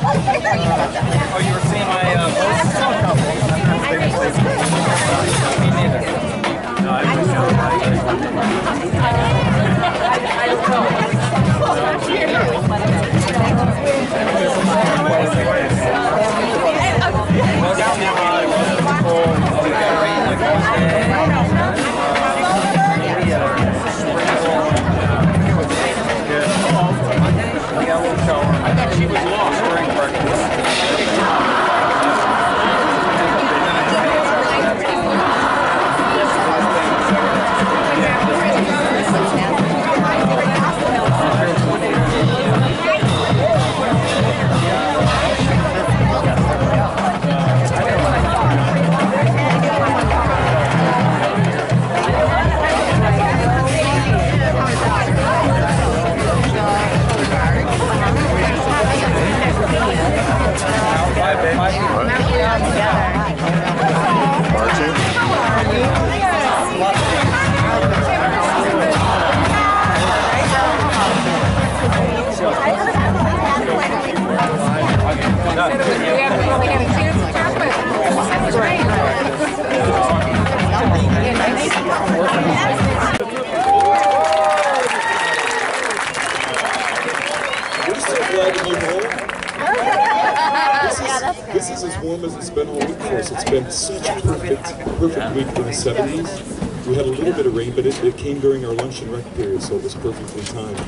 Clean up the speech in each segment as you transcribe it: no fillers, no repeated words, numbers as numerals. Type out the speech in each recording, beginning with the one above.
Oh, you were seeing my post? Me neither. No, I don't know. She was lost during breakfast. This is as warm as it's been all week for us. It's been such a perfect week for the 70s. We had a little bit of rain, but it came during our lunch and rec period, so it was perfectly timed.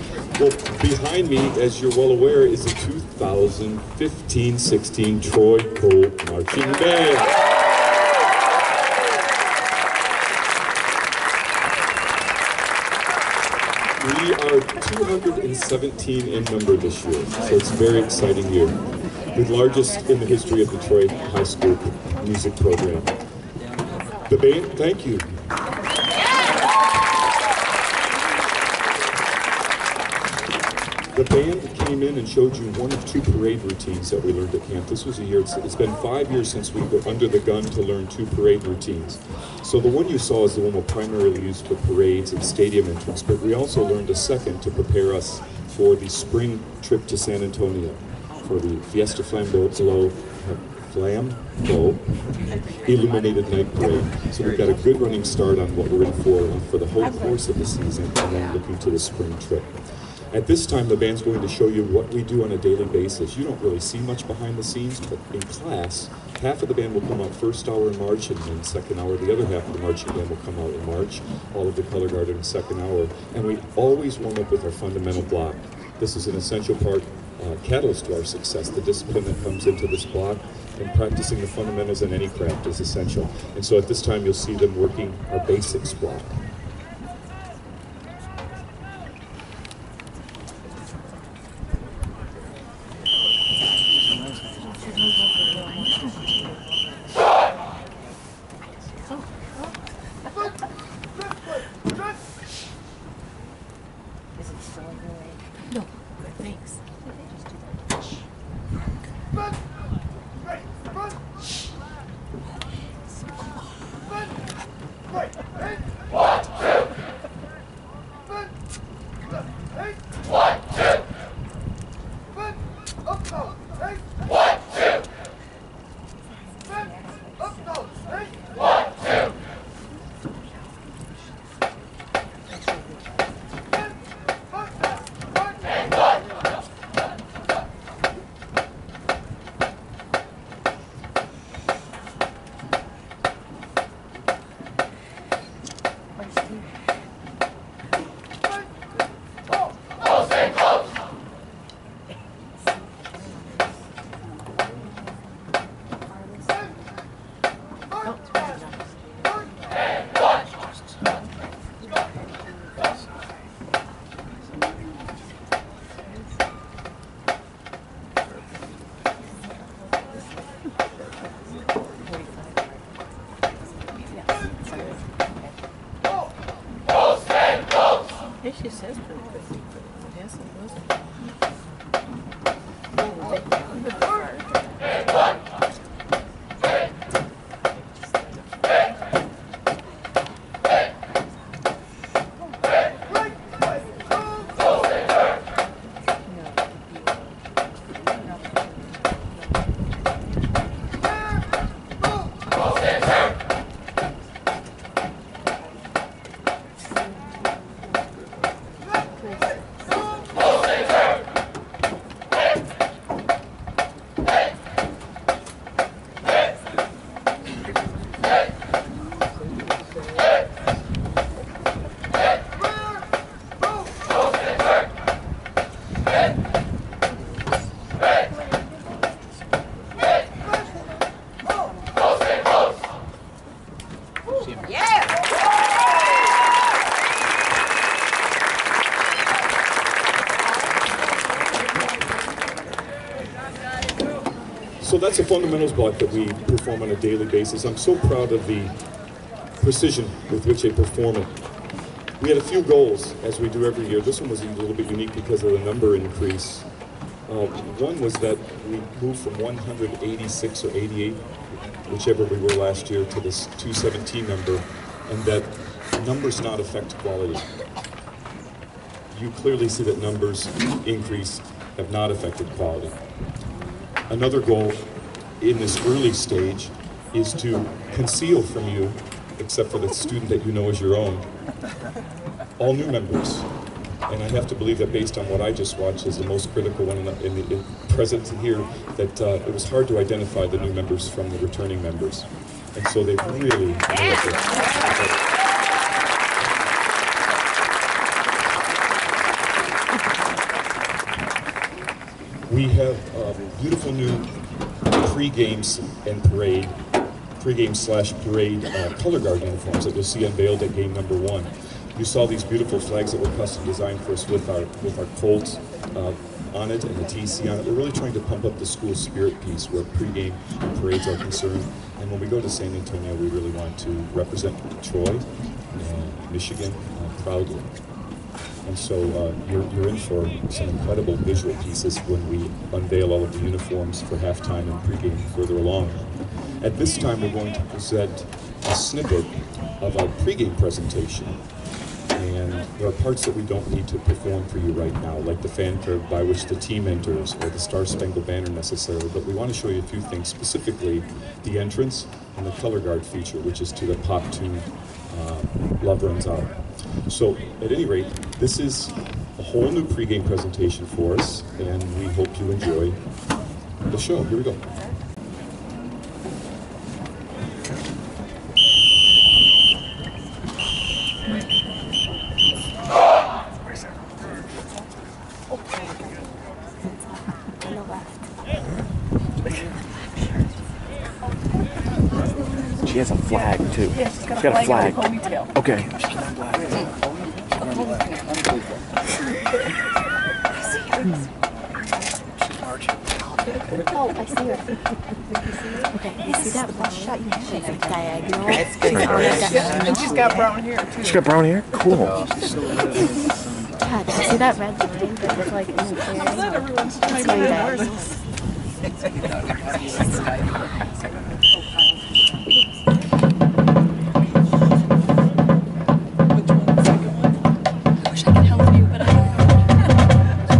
Well, behind me, as you're well aware, is the 2015-16 Troy Cole Marching Band. We are 217 in number this year, so it's a very exciting year. The largest in the history of the Troy High School music program. The band, thank you. The band came in and showed you one of two parade routines that we learned at camp. This was a year, it's been 5 years since we were under the gun to learn two parade routines. So the one you saw is the one we'll primarily use for parades and stadium entrance, but we also learned a second to prepare us for the spring trip to San Antonio, for the Fiesta Flambeau Illuminated Night Parade. So we've got a good running start on what we're in for the whole course of the season, and then looking to the spring trip. At this time, the band's going to show you what we do on a daily basis. You don't really see much behind the scenes, but in class, half of the band will come out first hour in March, and then second hour. The other half of the marching band will come out in March, all of the color guard in the second hour. And we always warm up with our fundamental block. This is an essential part, catalyst to our success. The discipline that comes into this block and practicing the fundamentals in any craft is essential. And so at this time, you'll see them working our basics block. No, thanks. So that's a fundamentals block that we perform on a daily basis. I'm so proud of the precision with which they perform it. We had a few goals, as we do every year. This one was a little bit unique because of the number increase. One was that we moved from 186 or 88, whichever we were last year, to this 217 number, and that numbers not affect quality. You clearly see that numbers increase have not affected quality. Another goal in this early stage is to conceal from you, except for the student that you know as your own, all new members. And I have to believe that based on what I just watched is the most critical one in present here, that it was hard to identify the new members from the returning members. And so they've really nailed it. We have beautiful new pre-games and pre-game/parade color guard uniforms that you'll see unveiled at game number 1. You saw these beautiful flags that were custom designed for us with our Colt on it and the TC on it. We're really trying to pump up the school spirit piece where pre-game parades are concerned. And when we go to San Antonio, we really want to represent Troy and Michigan proudly. And so you're in for some incredible visual pieces when we unveil all of the uniforms for halftime and pregame further along. At this time, we're going to present a snippet of our pregame presentation. And there are parts that we don't need to perform for you right now, like the fanfare by which the team enters or the Star Spangled Banner necessarily, but we want to show you a few things, specifically the entrance and the color guard feature, which is to the pop tune Love Runs Out. So, at any rate, this is a whole new pregame presentation for us, and we hope you enjoy the show. Here we go. She has a flag too. Yeah, she's got a flag. Ponytail. Okay. Oh, I see her. Okay, you see that one shot? You have it diagonal. It's good. And she's got brown hair too. She's got brown hair? Cool. God, you see that red line that's like in the air? Not everyone's trying It's to going do diagonal. I wish I could help you, but I don't know. I think so.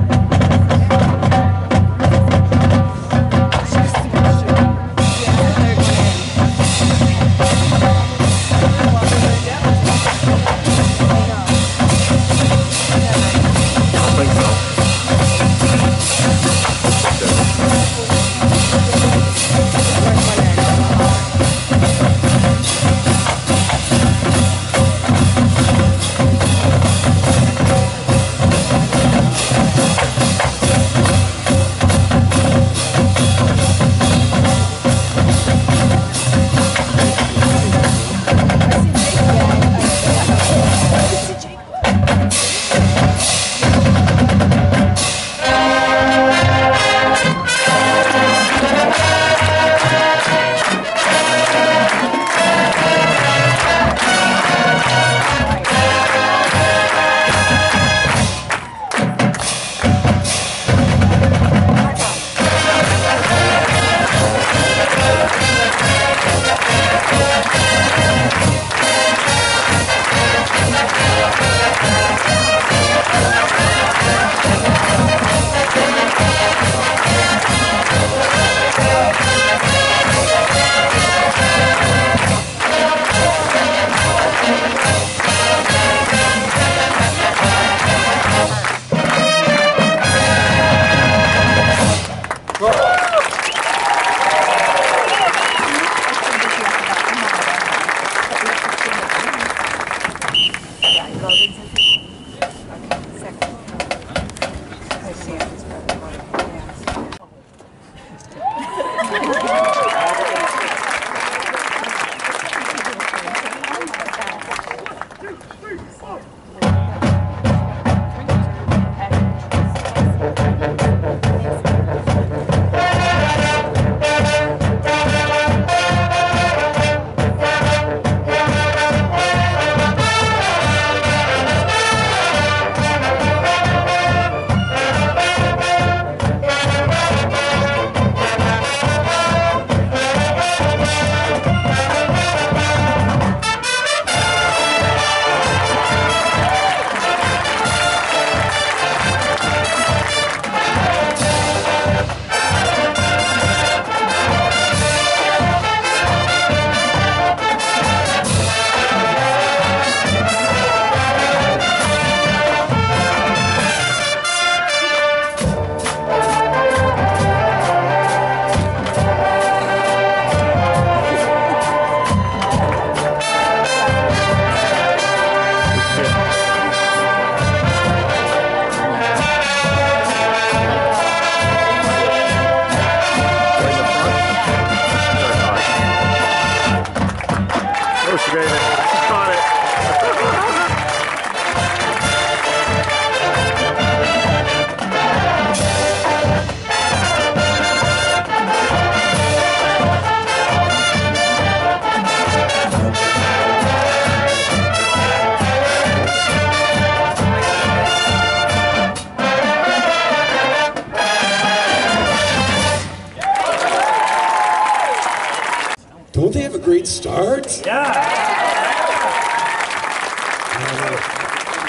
start?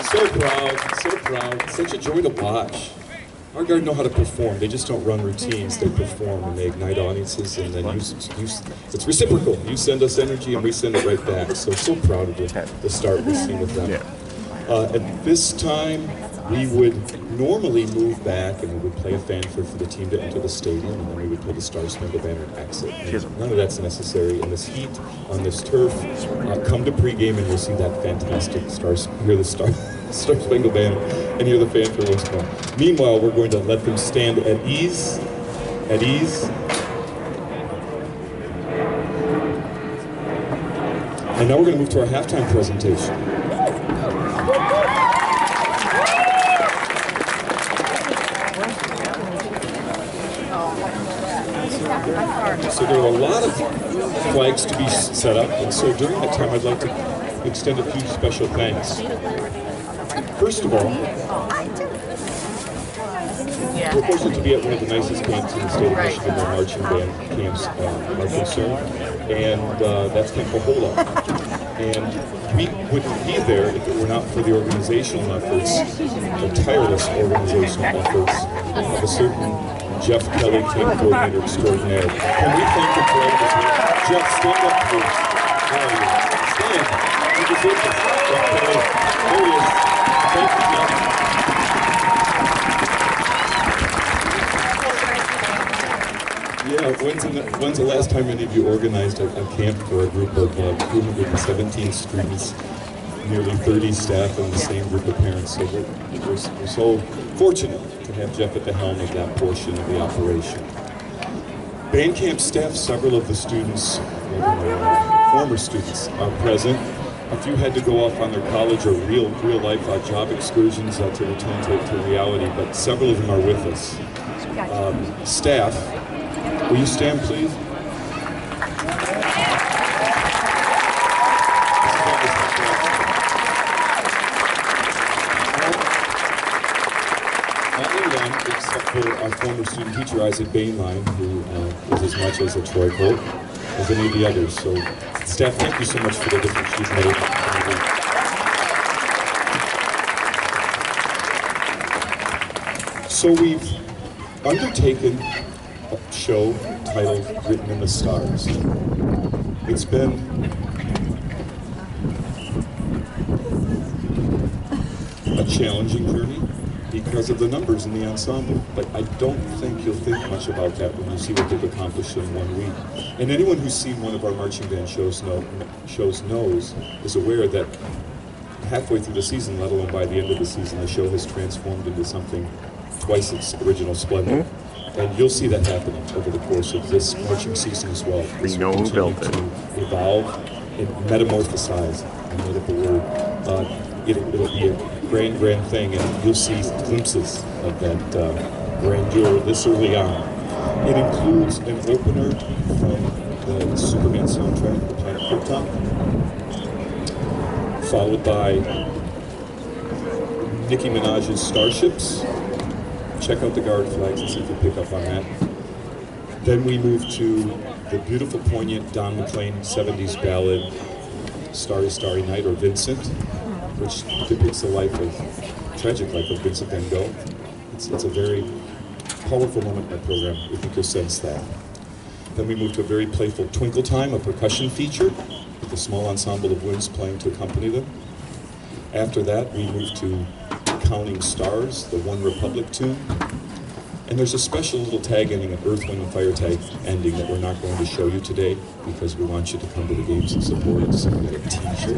So proud, such a joy to watch. Our guard know how to perform. They just don't run routines, they perform and they ignite audiences, and then it's reciprocal. You send us energy and we send it right back. So proud of the start we've seen with them. At this time, we would normally move back and we would play a fanfare for the team to enter the stadium, and then we would play the Star Spangled Banner exit. And none of that's necessary in this heat, on this turf. Come to pregame and you'll see that fantastic hear the Star Spangled Banner and hear the fanfare once more. Meanwhile, we're going to let them stand at ease, And now we're going to move to our halftime presentation. So there are a lot of flags to be set up, and so during that time I'd like to extend a few special thanks. First of all, we're fortunate to be at one of the nicest camps in the state of Michigan, where marching band camps are concerned, and that's Camp Bahola. And we wouldn't be there if it were not for the organizational efforts, the tireless organizational efforts of a certain Jeff Kelly, camp coordinator extraordinaire. Can we thank him for all of his work? Jeff, stand up, please. How are you? Stand. You deserve this. Jeff Kelly. There he is. Thank you, Jeff. Yeah, when's the last time any of you organized a camp for a group of 217 students, nearly 30 staff, and the same group of parents? So we're so fortunate to have Jeff at the helm of that portion of the operation. Band camp staff, several of the students, former students, are present. A few had to go off on their college or real life job excursions to return to reality, but several of them are with us. Staff, will you stand, please? Except for our former student teacher, Isaac Bainline, who is as much as a Troy Colt as any of the others. So, staff, thank you so much for the difference you've made. So we've undertaken a show titled Written in the Stars. It's been a challenging journey because of the numbers in the ensemble, but I don't think you'll think much about that when you see what they've accomplished in 1 week. And anyone who's seen one of our marching band shows is aware that halfway through the season, let alone by the end of the season, the show has transformed into something twice its original splendor. And you'll see that happening over the course of this marching season as well. We know who built it. To evolve and metamorphosize. I made up a word. It'll be a grand thing, and you'll see glimpses of that grandeur this early on. It includes an opener from the Superman soundtrack, The Planet Krypton, followed by Nicki Minaj's Starships. Check out the guard flags and see if you pick up on that. Then we move to the beautiful, poignant Don McLean 70s ballad, Starry, Starry Night, or Vincent, which depicts the tragic life of Vincent Van Gogh. It's a very powerful moment in our program. We think you'll sense that. Then we move to a very playful Twinkle Time, a percussion feature, with a small ensemble of winds playing to accompany them. After that, we move to Counting Stars, the One Republic tune. And there's a special little tag ending, an Earth, Wind, and Fire tag ending that we're not going to show you today because we want you to come to the games and support us and get a t-shirt.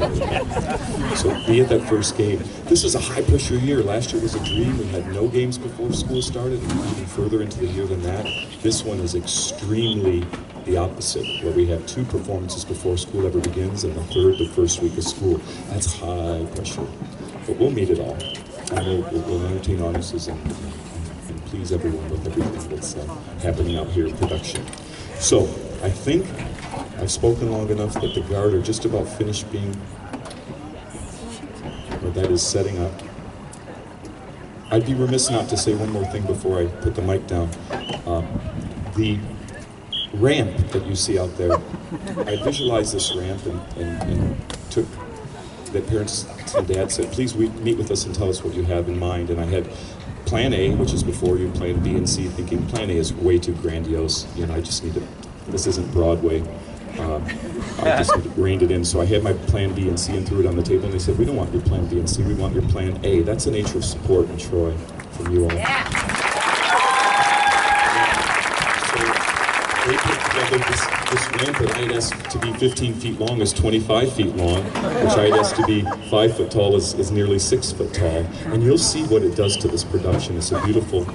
So be at that first game. This is a high-pressure year. Last year was a dream. We had no games before school started, and even further into the year than that. This one is extremely the opposite, where we have 2 performances before school ever begins and the third the first week of school. That's high pressure. But we'll meet it all. And we'll entertain audiences and please everyone with everything that's happening out here in production. So, I think I've spoken long enough that the guard are just about finished being, or that is setting up. I'd be remiss not to say one more thing before I put the mic down. The ramp that you see out there, I visualized this ramp and took that parents and dads said, please meet with us and tell us what you have in mind. And I had plan A, which is before you, plan B and C, thinking plan A is way too grandiose. You know, I just need to, this isn't Broadway. I just reined it in. So I had my plan B and C and threw it on the table, and they said, we don't want your plan B and C, we want your plan A. That's the nature of support in Troy from you all. Yeah. They put together this ramp that I had asked to be 15 feet long is 25 feet long, which I had asked to be 5 foot tall is nearly 6 foot tall. And you'll see what it does to this production. It's a beautiful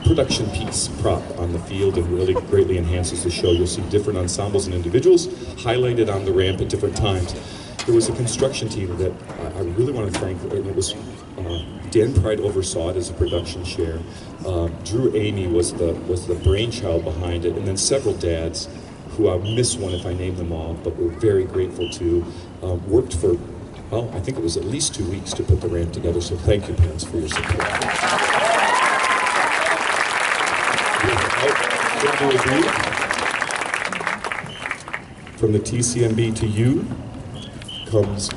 production piece prop on the field and really greatly enhances the show. You'll see different ensembles and individuals highlighted on the ramp at different times. There was a construction team that I really want to thank, and it was Dan Pride oversaw it as a production share. Drew Amy was the brainchild behind it, and then several dads, who I miss one if I name them all, but we're very grateful to, worked for, well, I think it was at least 2 weeks to put the ramp together, so thank you, parents, for your support. From the TCMB to you comes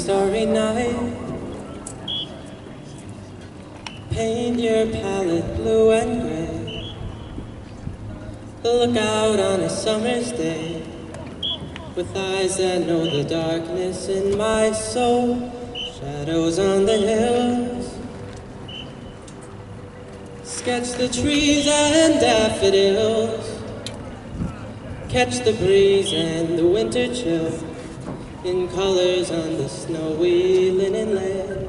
starry night. Paint your palette blue and gray. Look out on a summer's day with eyes that know the darkness in my soul. Shadows on the hills. Sketch the trees and daffodils. Catch the breeze and the winter chill in colors on the snowy linen land.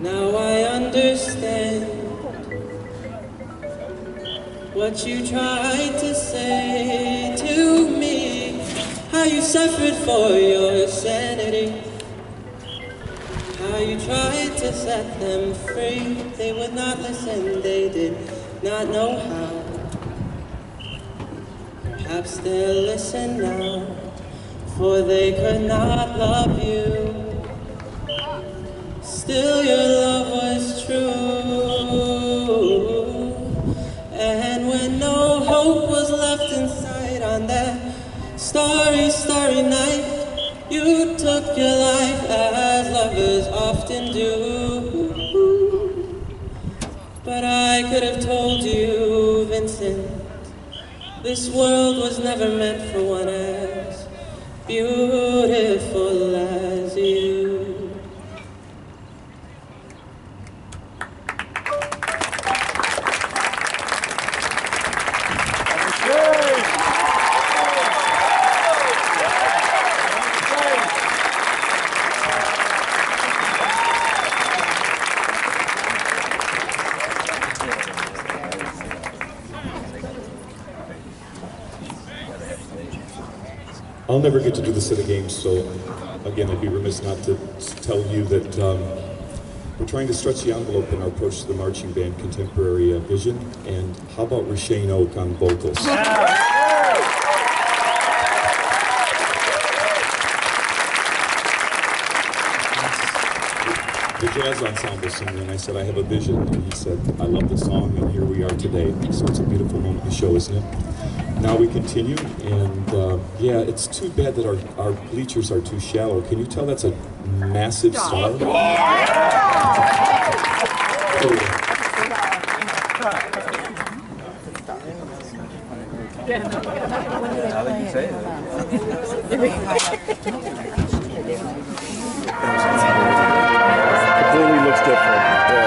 Now I understand what you tried to say to me, how you suffered for your sanity, how you tried to set them free. They would not listen, they did not know how. Perhaps they'll listen now, for they could not love you. Still your love was true. And when no hope was left inside on that starry, starry night, you took your life as lovers often do. But I could have told you, Vincent, this world was never meant for one as beautiful as you. I'll never get to do this at a game, so again, I'd be remiss not to tell you that we're trying to stretch the envelope in our approach to the marching band contemporary vision. And how about Rashane Oak on vocals? The jazz ensemble singer, and I said, I have a vision, and he said, I love the song, and here we are today. So it's a beautiful moment to show, isn't it? Now we continue, and yeah, it's too bad that our bleachers are too shallow. Can you tell that's a massive star? Now that you say Completely looks different. Yeah.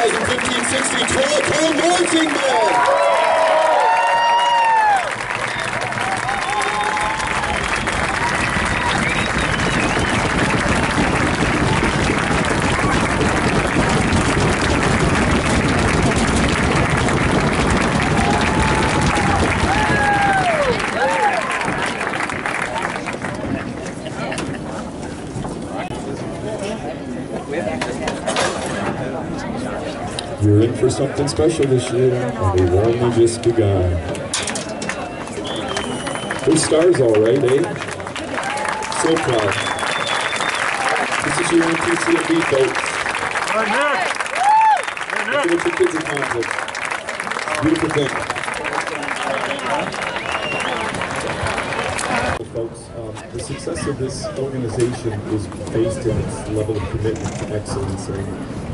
2015-16 Trolltown Marching Band. You're in for something special this year, and we've only just begun. Good stars, all right, eh? So proud. This is your own TCMB, folks. Look at what your kids accomplished. Beautiful thing. Folks, the success of this organization is based in its level of commitment to excellence, and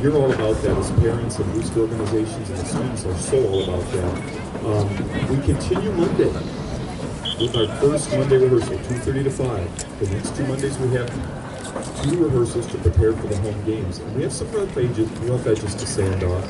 you're all about that as parents and booster organizations, and the students are so all about that. We continue Monday with our first Monday rehearsal, 2:30 to 5. The next 2 Mondays we have 2 rehearsals to prepare for the home games, and we have some rough edges to sand off.